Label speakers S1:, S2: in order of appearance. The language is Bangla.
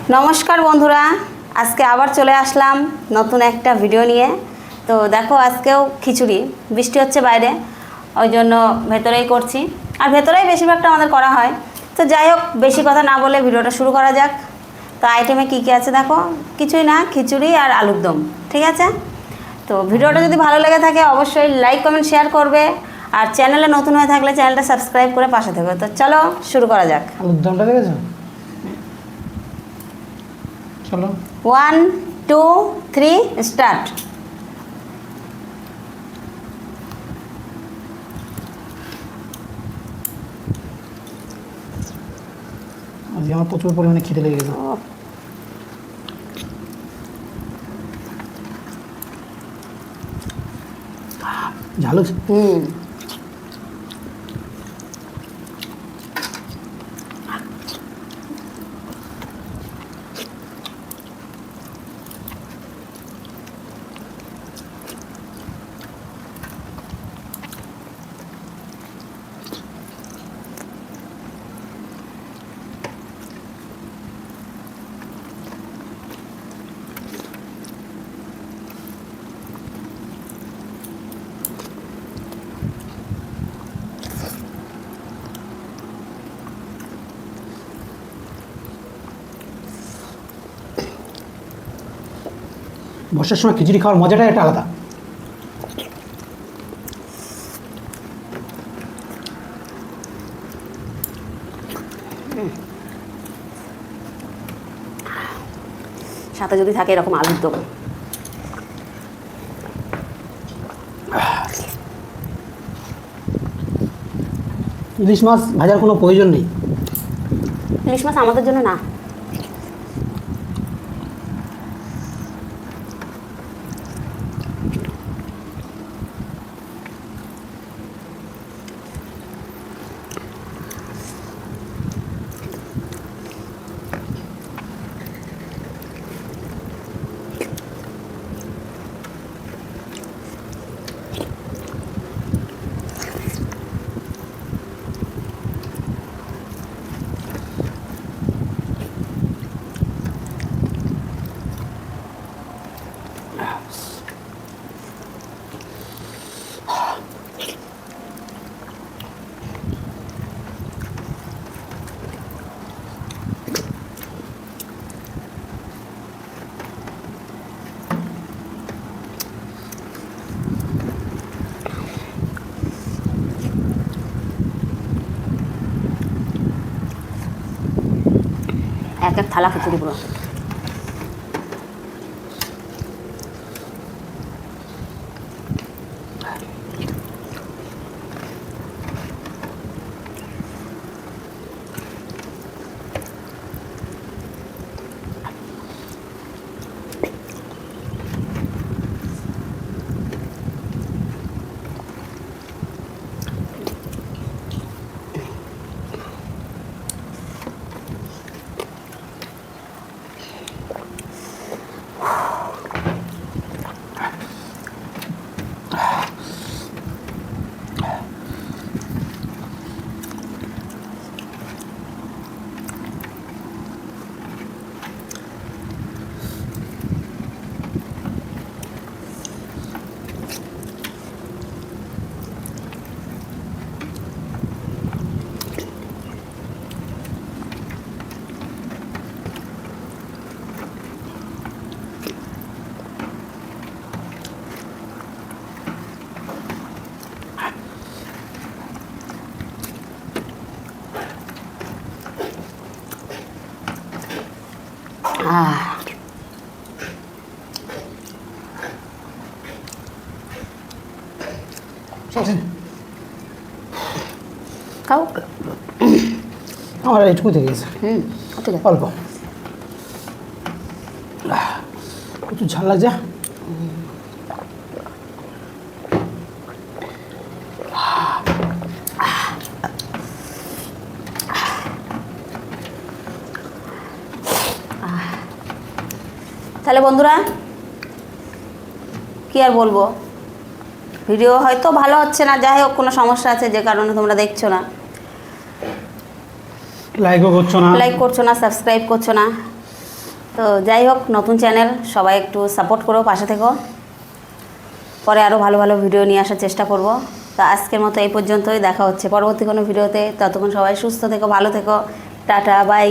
S1: নমস্কার বন্ধুরা, আজকে আবার চলে আসলাম নতুন একটা ভিডিও নিয়ে। তো দেখো আজকেও খিচুড়ি, বৃষ্টি হচ্ছে বাইরে, ওই জন্য ভেতরেই করছি। আর ভেতরেই বেশিরভাগটা আমাদের করা হয়। তো যাই হোক, বেশি কথা না বলে ভিডিওটা শুরু করা যাক। তো আইটেমে কী কী আছে দেখো, কিছুই না, খিচুড়ি আর আলুর দম, ঠিক আছে? তো ভিডিওটা যদি ভালো লেগে থাকে অবশ্যই লাইক কমেন্ট শেয়ার করবে, আর চ্যানেলে নতুন হয়ে থাকলে চ্যানেলটা সাবস্ক্রাইব করে পাশে থাকবে। তো চলো শুরু করা যাক।
S2: আলুর দমটা দেখেছো? চলো
S1: 1 2 3 স্টার্ট।
S2: আজকে আমার প্রচুর পরিমাণে খিদে লেগে গেছে। ঝাল হচ্ছে। বর্ষার সময় খিচুড়ি খাওয়ার মজাটাই একটা আলাদা।
S1: সাথে যদি থাকে এরকম আলুর দম।
S2: ইলিশ মাছ ভাজার কোনো প্রয়োজন নেই।
S1: ইলিশ মাছ আমাদের জন্য না। এক এক থালা খিচুড়ি পুরো। খাও।
S2: আমার এইটুকু থেকে গেছে। অল্প প্রচুর ঝাল লাগছে।
S1: তাহলে বন্ধুরা কি আর বলবো, ভিডিও হয়তো ভালো হচ্ছে না, যাই হোক কোনো সমস্যা আছে যে কারণে তোমরা দেখছো না,
S2: লাইকও করছো না,
S1: লাইক করছো না, সাবস্ক্রাইব করছো না। তো যাই হোক, নতুন চ্যানেল, সবাই একটু সাপোর্ট করো, পাশে থেকো। পরে আরও ভালো ভালো ভিডিও নিয়ে আসার চেষ্টা করব। তো আজকের মতো এই পর্যন্তই, দেখা হচ্ছে পরবর্তী কোনো ভিডিওতে। ততক্ষণ সবাই সুস্থ থেকো, ভালো থেকো, টাটা, বাই।